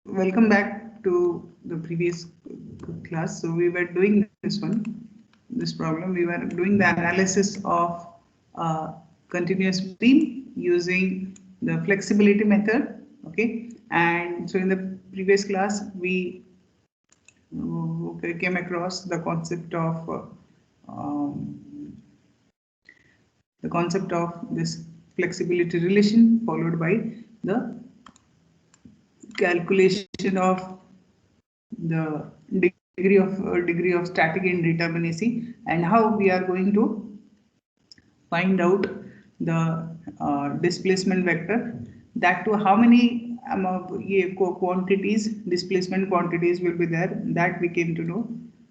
Welcome back to the previous class. So we were doing this problem. We were doing the analysis of continuous beam using the flexibility method. Okay, and so in the previous class we came across um, the concept of this flexibility relation, followed by the calculation of the degree of static indeterminacy, and how we are going to find out the displacement vector, that to how many quantities, displacement quantities will be there, that we came to know.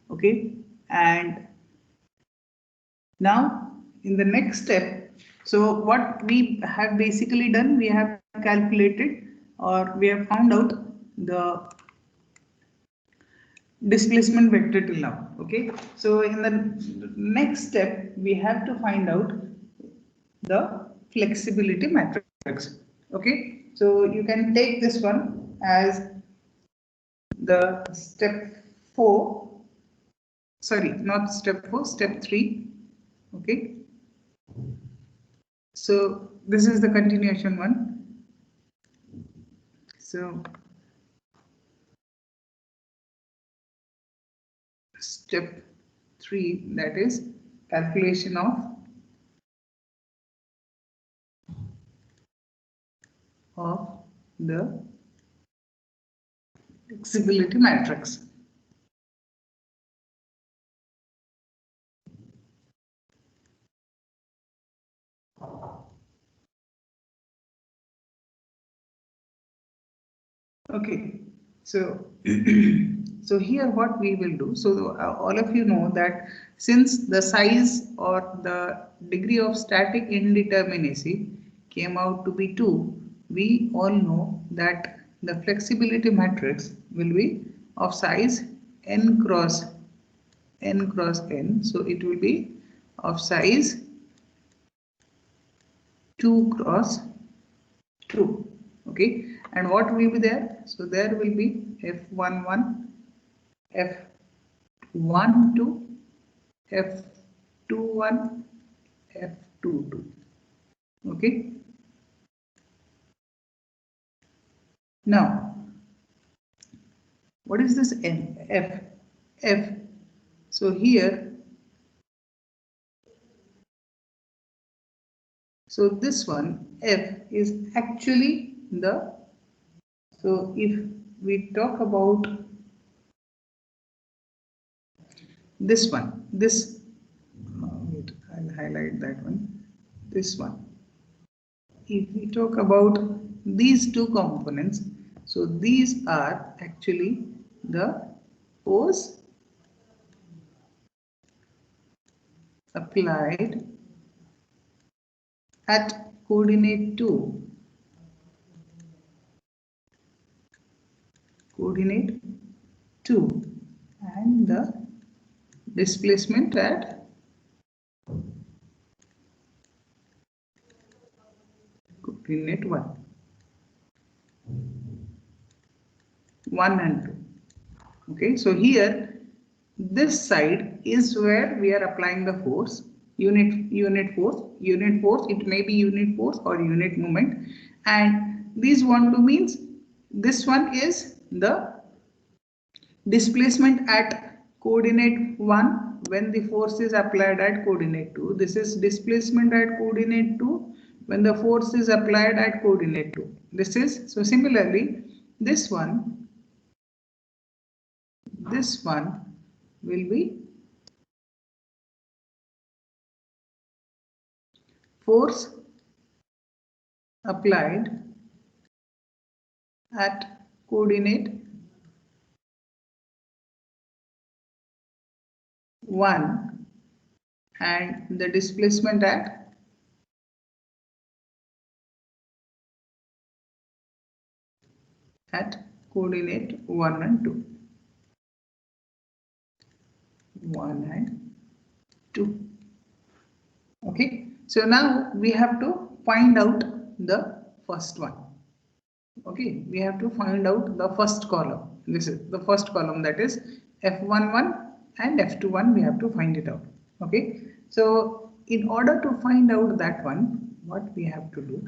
Okay, and now in the next step, so what we have basically done, we have calculated, or we have found out the displacement vector till now. Okay, so in the next step we have to find out the flexibility matrix. Okay, so you can take this one as the step 4, sorry, not step 4, step 3. Okay, so this is the continuation one. So step 3, that is calculation of the flexibility matrix. Okay, so so here what we will do, so all of you know that since the size or the degree of static indeterminacy came out to be 2, we all know that the flexibility matrix will be of size n cross n. So it will be of size 2 cross 2. Okay, and what will be there? So there will be f11, f12, f21, f22. Okay, now what is this n? F. So here, so this one f is actually the, so if we talk about this one, this, wait, I'll highlight that one, this one. If we talk about these two components, so these are actually the force applied at coordinate 2, and the displacement at coordinate 1 and 2. Okay, so here this side is where we are applying the force, unit force. It may be unit force or unit moment, and these 1 2 means this one is the displacement at coordinate 1 when the force is applied at coordinate 2. This is displacement at coordinate 2 when the force is applied at coordinate 2. This is, so similarly this one will be force applied at coordinate 1 and the displacement at coordinate 1 and 2. 1 and 2. Okay, so now we have to find out the first one. Okay, we have to find out the first column. This is the first column, that is F11 and F21. We have to find it out. Okay, so in order to find out that one, what we have to do,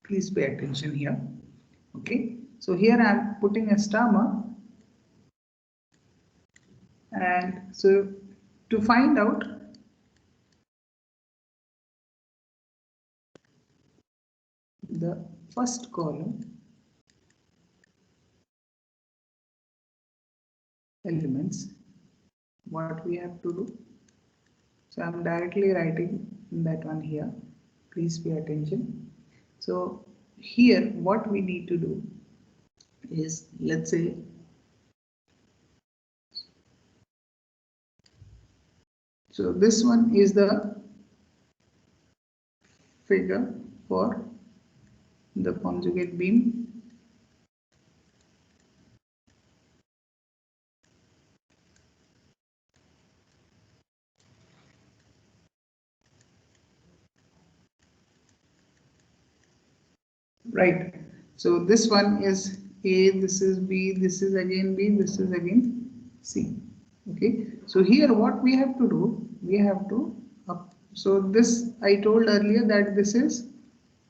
please pay attention here. Okay, so here I am putting a star mark, and so to find out the first column elements, what we have to do. So I'm directly writing that one here. Please pay attention. So here what we need to do is, let's say, so this one is the figure for the conjugate beam. Right. So this one is A, this is B, this is again B, this is again C. Okay. So here what we have to do, we have to so this I told earlier that this is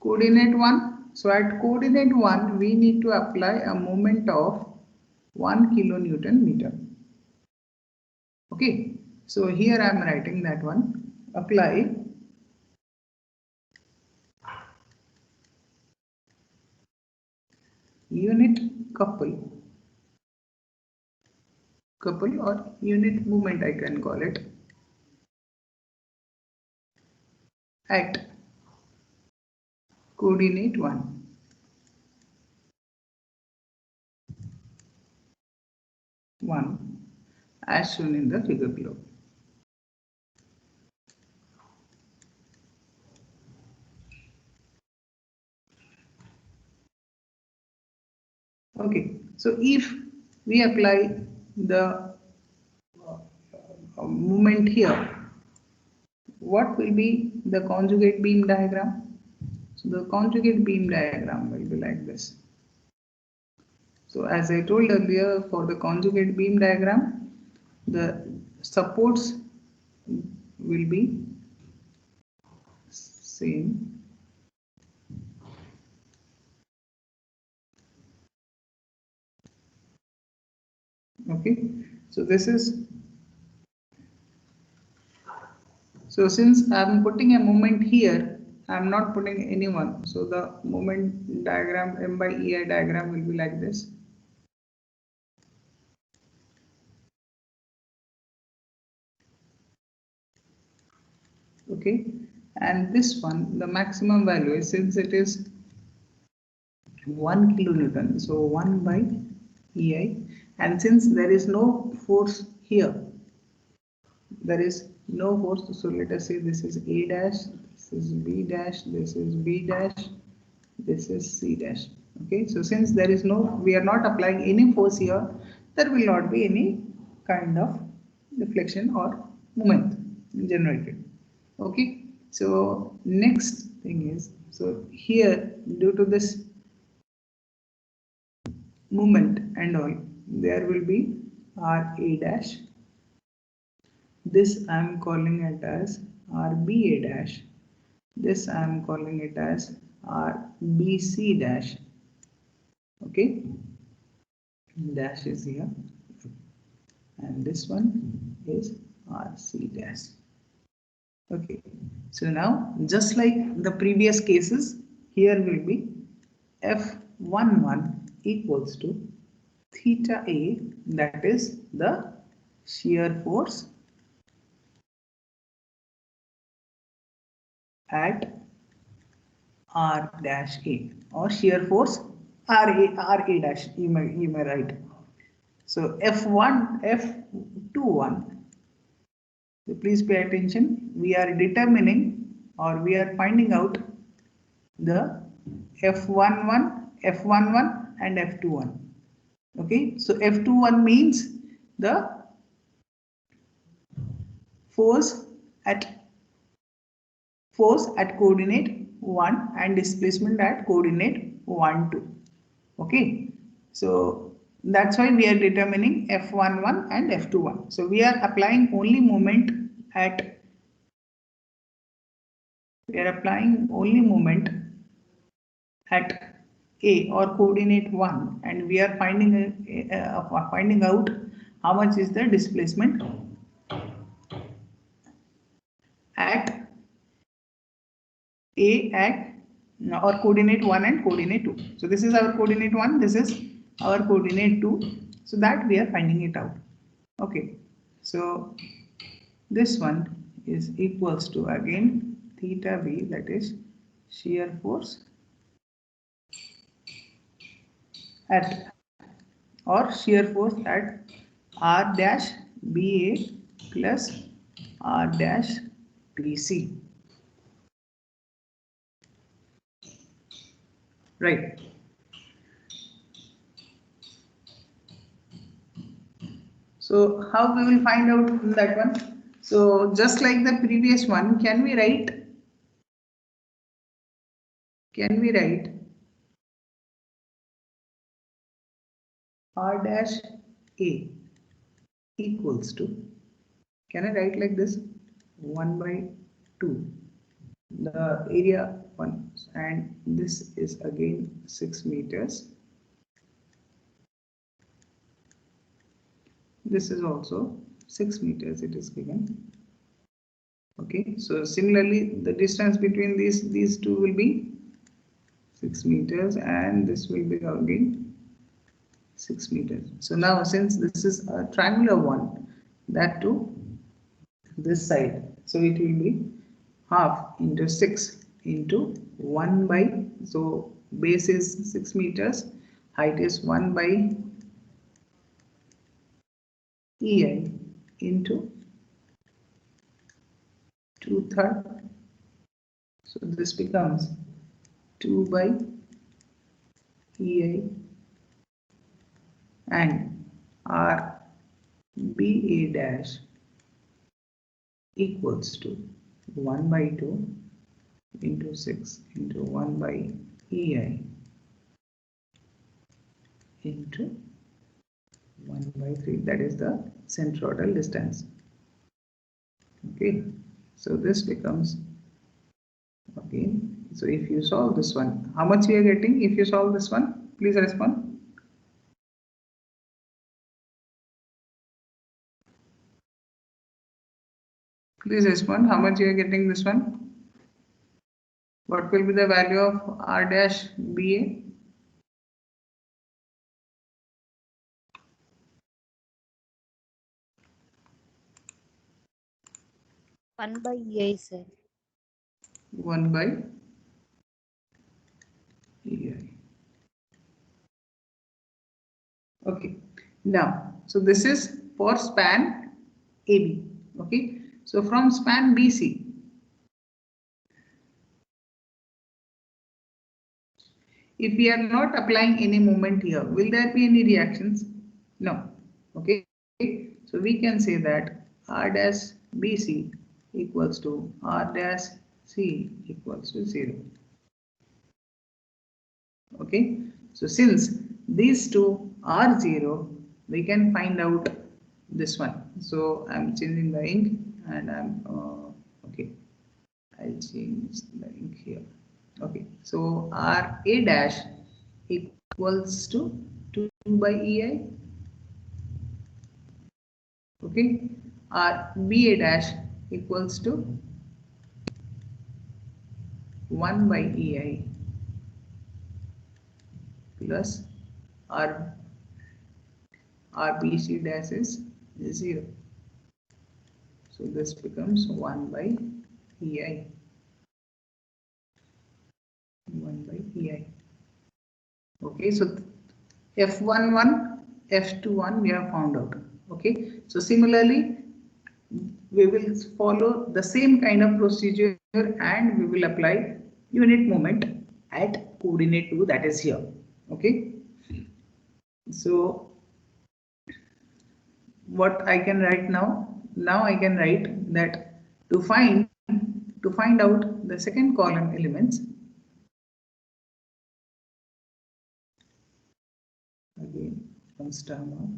coordinate 1. So at coordinate 1 we need to apply a moment of 1 kilonewton meter. Okay. So here I am writing that one. Apply unit couple or unit movement, I can call it, at coordinate 1 as shown in the figure below. Okay, so if we apply the moment here, what will be the conjugate beam diagram? So the conjugate beam diagram will be like this. So as I told earlier, for the conjugate beam diagram, the supports will be same. Okay, so this is, so since I am putting a moment here, I am not putting anyone. So the moment diagram, M by EI diagram will be like this. Okay, and this one, the maximum value is, since it is 1 kilonewton, so 1 by EI, and since there is no force here, there is no force, so let us say this is A dash, this is B dash, this is B dash, this is C dash. Okay, so since there is no, we are not applying any force here, there will not be any kind of deflection or moment generated. Okay, so next thing is, so here due to this movement and all, there will be RA dash. This I am calling it as RBA dash. This I am calling it as RBC dash. Okay, dash is here, and this one is RC dash. Okay, so now just like the previous cases, here will be F11 equals to theta A, that is the shear force at R dash A, or shear force RA dash, you may write. So F1, F21, so please pay attention, we are determining or we are finding out the F11, F11 and F21. Okay, so F21 means the force at coordinate 1 and displacement at coordinate 1, 2. Okay, so that's why we are determining F11 and F21. So we are applying only moment at A or coordinate 1, and we are finding out how much is the displacement at A at or coordinate 1 and coordinate 2. So this is our coordinate 1, this is our coordinate 2. So that we are finding it out. Okay, so this one is equals to again theta B, that is shear force at or shear force at R dash BA plus R dash BC. Right. So how we will find out that one? So just like the previous one, can we write R dash A equals to, can I write like this, 1 by 2, the area 1, and this is again 6 meters. This is also 6 meters, it is given. Okay, so similarly the distance between these two will be 6 meters, and this will be again 6 meters. So now since this is a triangular one, that too this side, so it will be half into 6 into 1 by, so base is 6 meters, height is 1 by EI into 2/3. So this becomes 2 by EI, and R BA dash equals to 1 by 2 into 6 into 1 by EI into 1 by 3, that is the centroidal distance. Okay, so this becomes, okay, so if you solve this one, how much you are getting if you solve this one? Please respond. Please respond, how much you are getting this one? What will be the value of R dash BA? 1 by EI, sir. 1 by EI. Okay, now, so this is for span AB. Okay, so from span BC, if we are not applying any moment here, will there be any reactions? No. Okay, so we can say that R dash BC equals to R dash C equals to 0. Okay, so since these two are 0, we can find out this one. So I'm changing the ink, and I'm okay, I'll change the ink here. Okay, so R A dash equals to 2 by EI. Okay, R B A dash equals to 1 by EI plus R RBC dash is 0. So this becomes 1 by EI. 1 by EI. Okay, so F11, F21 we have found out. Okay, so similarly we will follow the same kind of procedure, and we will apply unit moment at coordinate 2, that is here. Okay, so what I can write now? Now I can write that to find out the second column elements, again one star mark.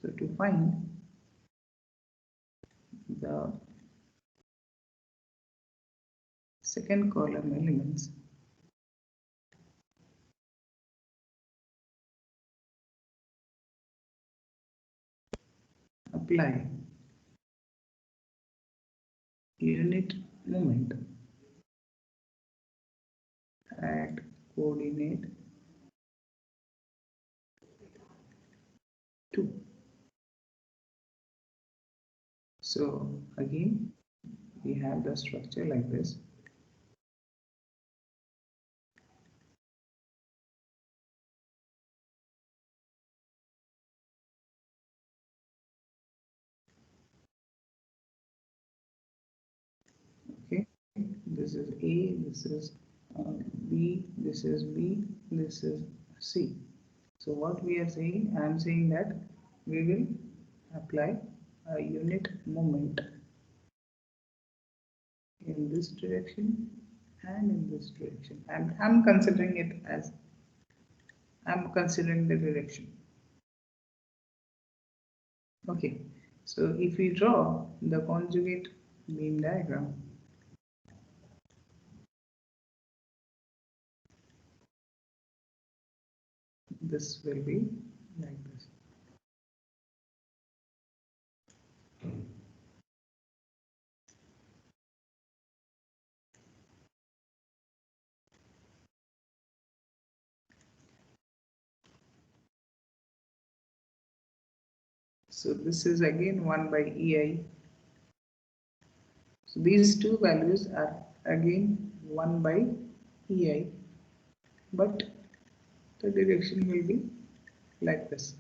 So to find the second column elements, apply unit moment at coordinate 2. So again we have the structure like this. Okay, this is A, this is B, this is B, this is C. So what we are saying, I am saying that we will apply a unit moment in this direction and in this direction. I'm considering it as, I'm considering the direction. Okay, so if we draw the conjugate beam diagram, this will be like this. So this is again 1 by EI. So these two values are again 1 by EI, but the direction will be like this.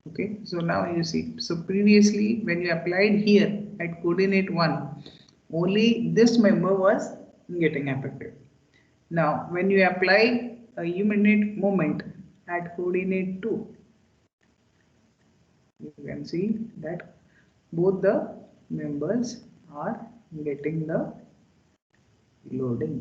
Okay, so now you see, so previously when you applied here at coordinate 1, only this member was getting affected. Now when you apply a unit moment at coordinate 2, you can see that both the members are getting the loading.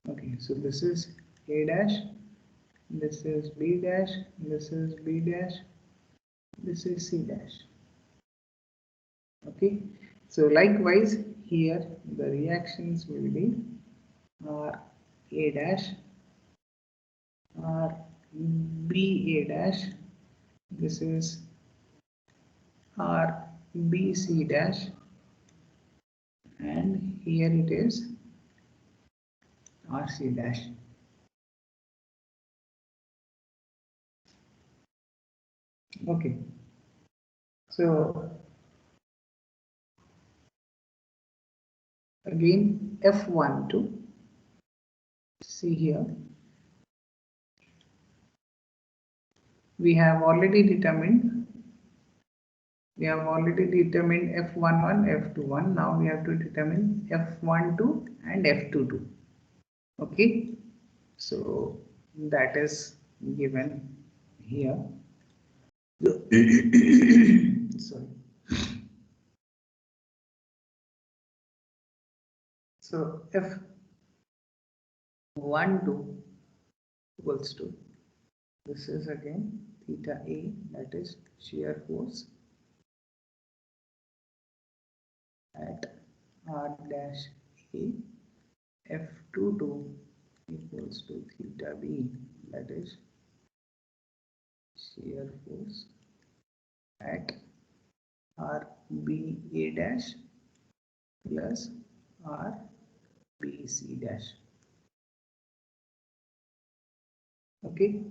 Okay, so this is A dash, this is B dash, this is B dash, this is C dash. Okay, so likewise here the reactions will be R A dash, R B A dash, this is R B C dash, and here it is R C dash. Okay, so again F12, see here, we have already determined F11, F21. Now we have to determine F12 and F22. Okay, so that is given here. Sorry. So F12 equals to, this is again theta A, that is shear force at R dash A. F22 equals to theta B, that is shear force at R B A dash plus R B C dash. Okay,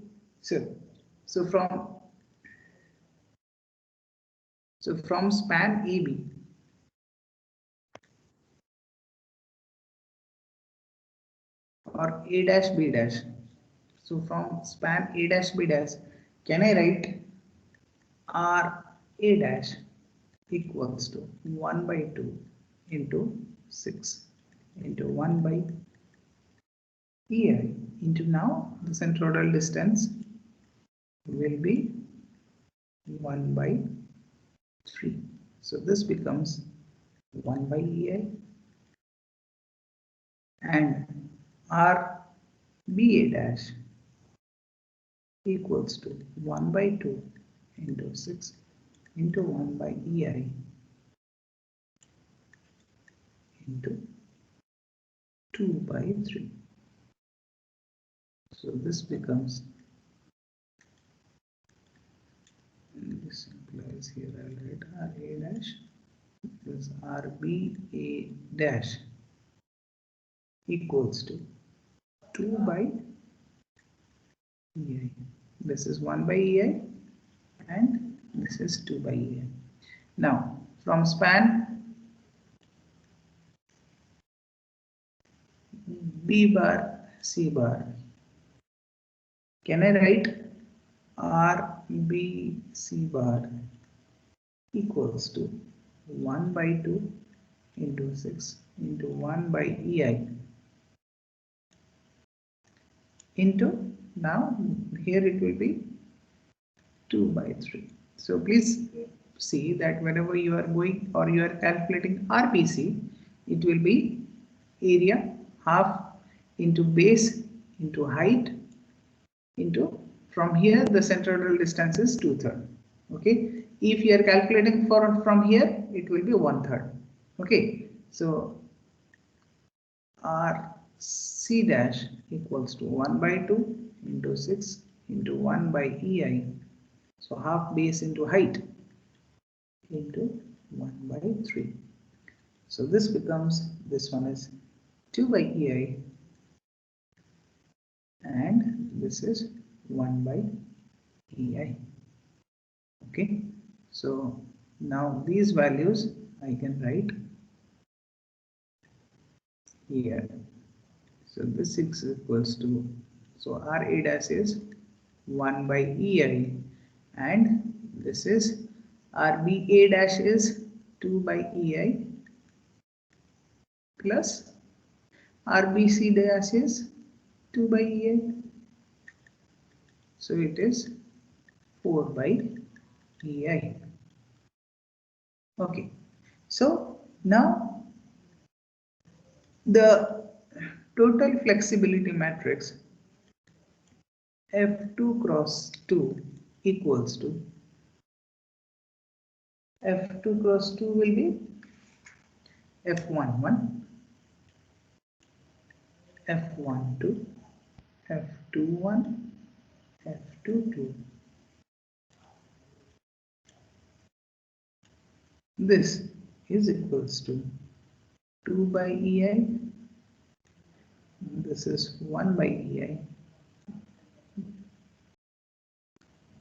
so from span AB, or A dash B dash, so from span A dash B dash, can I write R A dash equals to 1 by 2 into 6 into 1 by EI into, now the centroidal distance will be 1 by 3. So this becomes 1 by EI, and R BA dash equals to 1 by 2 into 6 into 1 by EI into 2 by 3. So this becomes, this implies here I'll write RA dash, this RBA dash equals to 2 by EI. This is 1 by EI and this is 2 by EI. Now from span B bar C bar, can I write R B C bar equals to 1 by 2 into 6 into 1 by EI into, now here it will be 2 by 3. So please see that whenever you are going or you are calculating RBC, it will be area half into base into height into, from here the centroidal distance is 2/3. Okay, if you are calculating for from here, it will be 1/3. Okay, so R C dash equals to 1 by 2 into 6 into 1 by EI. So half base into height into 1 by 3. So this becomes, this one is 2 by EI and this is 1 by EI. Okay, so now these values I can write here. So this is equals to, so RA dash is 1 by EI and this is RBA dash is 2 by EI plus RBC dash is 2 by EI. So it is 4 by EI. Okay, so now the total flexibility matrix F2 cross 2 equals to, F2 cross 2 will be F11, F12, F21, F22. This is equals to 2 by EI. This is 1 by EI.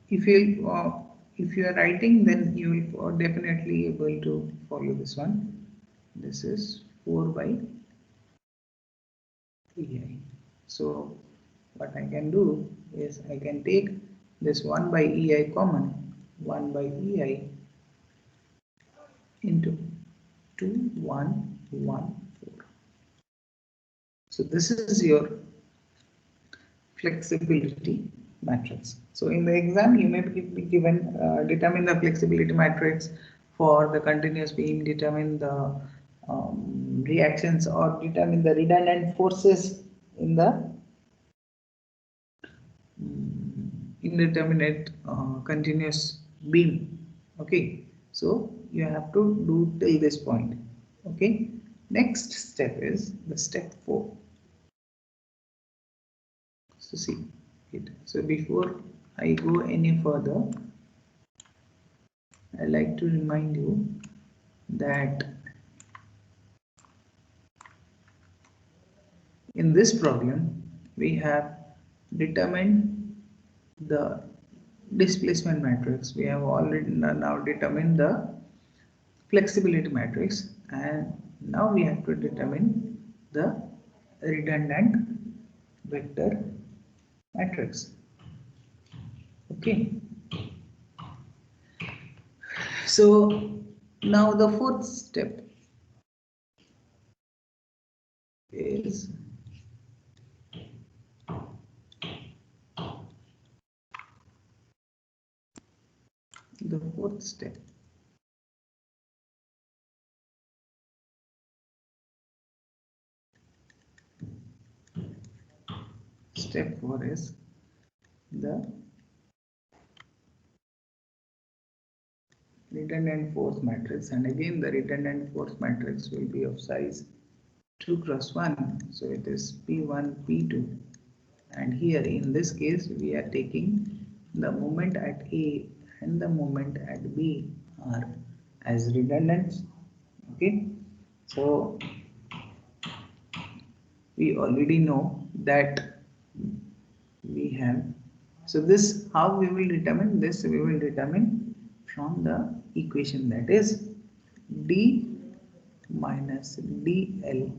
If you are writing, then you will definitely able to follow this one. This is 4 by EI. So what I can do is I can take this 1 by EI common, 1 by EI into 2, 1, 1, 4. So this is your flexibility matrix. So in the exam, you may be given determine the flexibility matrix for the continuous beam, determine the reactions, or determine the redundant forces in the indeterminate continuous beam. Okay, so you have to do till this point. Okay, next step is the step 4. So see it. So before I go any further, I like to remind you that in this problem we have determined the displacement matrix. We have already now determined the flexibility matrix, and now we have to determine the redundant vector matrix. Okay, so now the fourth step is the fourth step. Step 4 is the redundant force matrix, and again the redundant force matrix will be of size 2 cross 1, so it is P1 P2, and here in this case we are taking the moment at A and the moment at B are as redundants. Okay, so we already know that we have, so this, how we will determine this, we will determine from the equation, that is D minus DL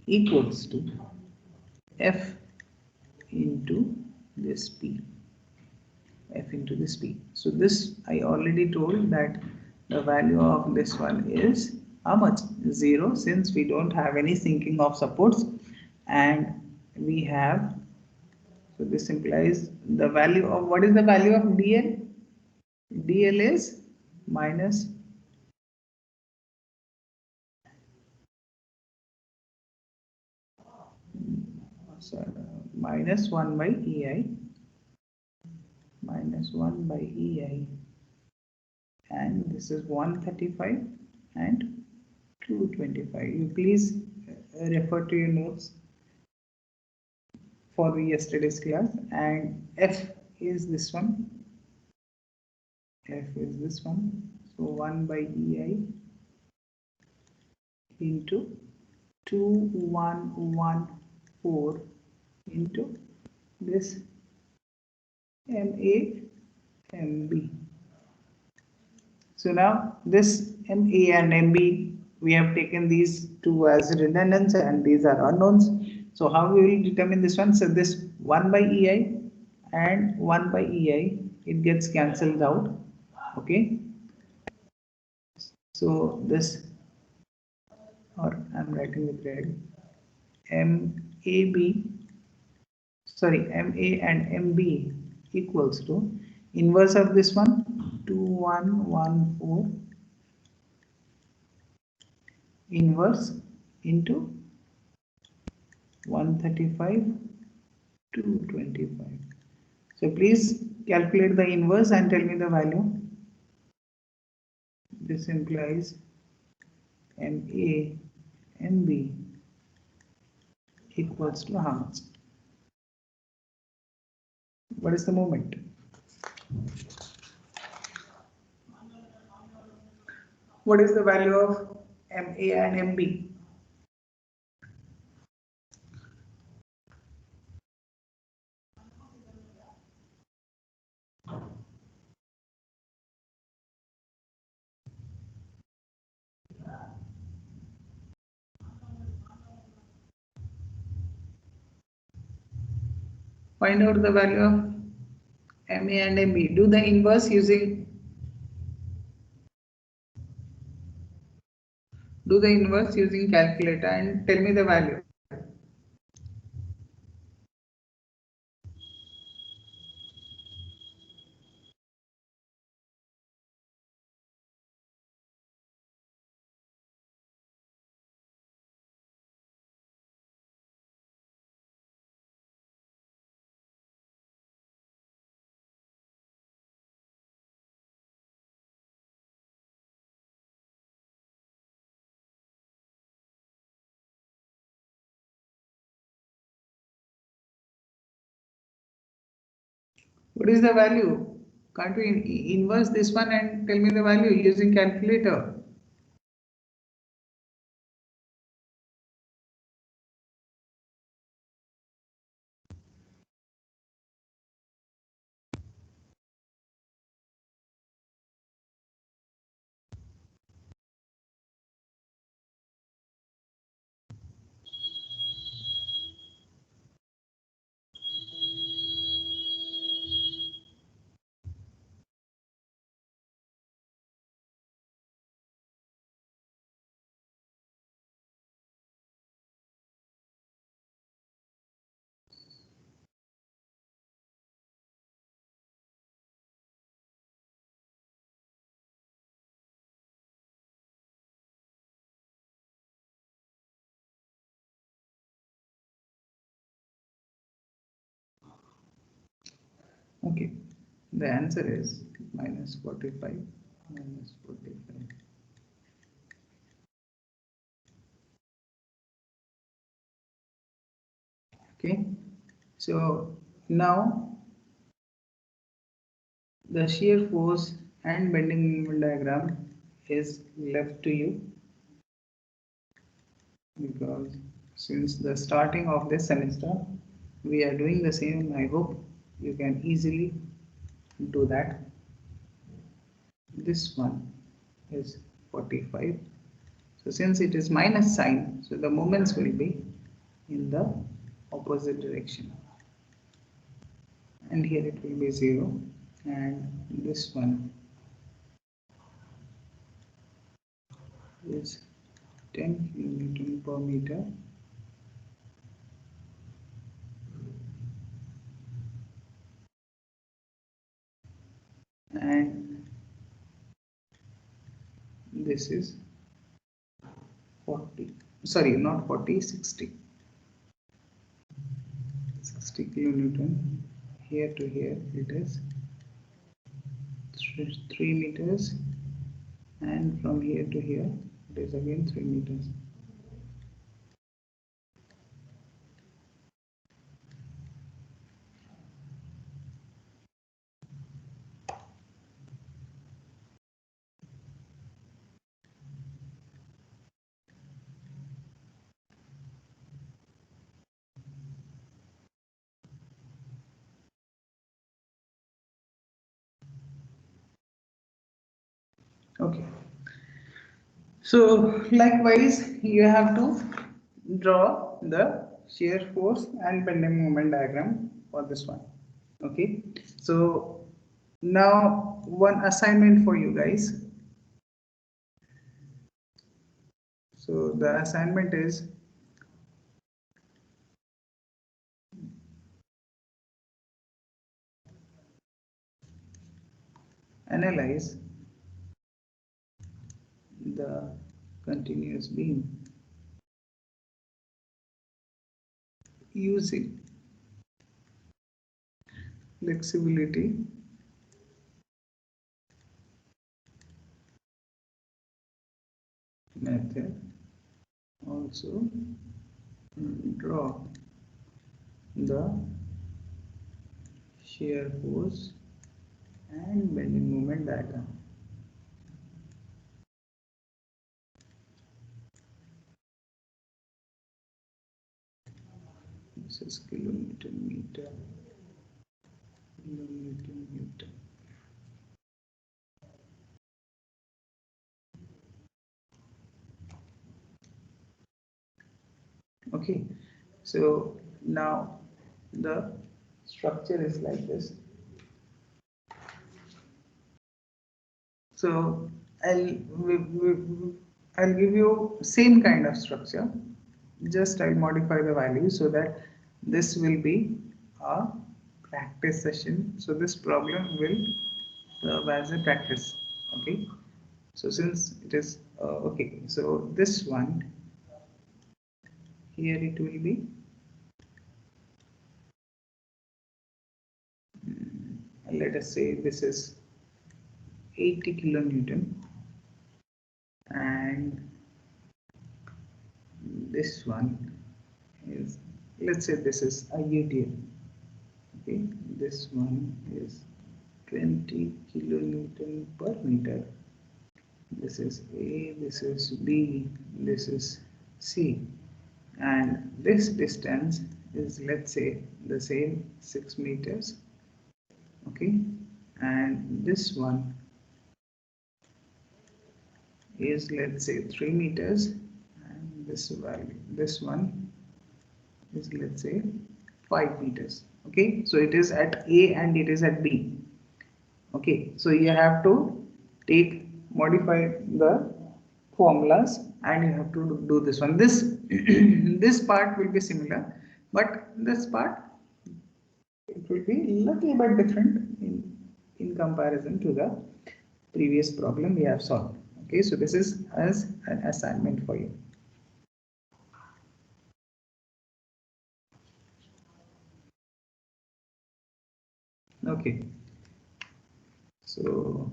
equals to F into this P, F into this P. So this I already told that the value of this one is how much? 0, since we don't have any sinking of supports, and we have, so this implies the value of, what is the value of DL? DL is minus minus 1 by EI, minus 1 by EI, and this is 135 and 225. You please refer to your notes for yesterday's class. And F is this one, F is this one, so 1 by EI into 2114 into this MA MB. So now this MA and MB, we have taken these two as redundants and these are unknowns. So how we will determine this one? So this 1 by EI and 1 by EI, it gets cancelled out. Okay. So this, or I'm writing with red, MAB, sorry, MA and MB equals to inverse of this one, 2114 inverse into 135 225. So please calculate the inverse and tell me the value. This implies MA MB equals to how much? What is the moment? What is the value of MA and MB? Find out the value of MA and MB. Do the inverse using calculator and tell me the value. What is the value? Can't we inverse this one and tell me the value using calculator? Okay, the answer is minus 45 minus 45. Okay, so now the shear force and bending moment diagram is left to you, because since the starting of this semester we are doing the same. I hope you can easily do that. This one is 45. So since it is minus sign, so the moments will be in the opposite direction, and here it will be 0, and this one is 10 kilonewton per meter, and this is 40, sorry, not 40, 60 kilonewton. Here to here it is 3 meters, and from here to here it is again 3 meters. Okay, so likewise you have to draw the shear force and bending moment diagram for this one. Okay, so now one assignment for you guys. So the assignment is analyze the continuous beam using flexibility method. Also draw the shear force and bending moment diagram. This is kilonewton meter, kilonewton meter. Okay, so now the structure is like this. So I'll give you same kind of structure. Just I'll modify the value so that this will be a practice session. So this problem will serve as a practice. Okay. So since it is okay, so this one here it will be let us say this is 80 kilonewton, and this one is, let's say this is a UTM. Okay, this one is 20 kilonewton per meter. This is A, this is B, this is C, and this distance is, let's say, the same 6 meters. Okay, and this one is, let's say, 3 meters, and this value, this one is, let's say, 5 meters. Okay, so it is at A and it is at B. Okay, so you have to modify the formulas, and you have to do this one. This this part will be similar, but this part it will be little bit different in comparison to the previous problem we have solved. Okay, so this is as an assignment for you. Okay, so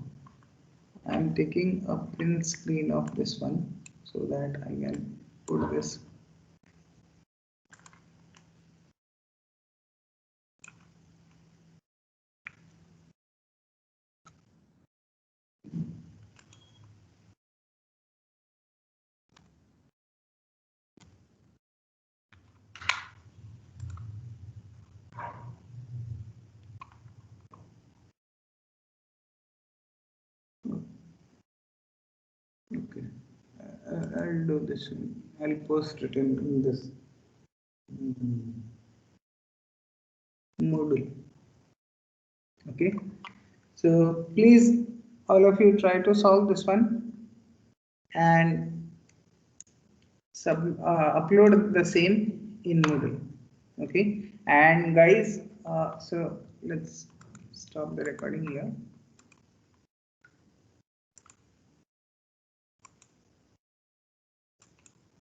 I'm taking a print screen of this one so that I can put this. Okay, I'll do this one. I'll post it in this module. Okay, so please, all of you, try to solve this one and upload the same in Moodle. Okay, and guys, so let's stop the recording here.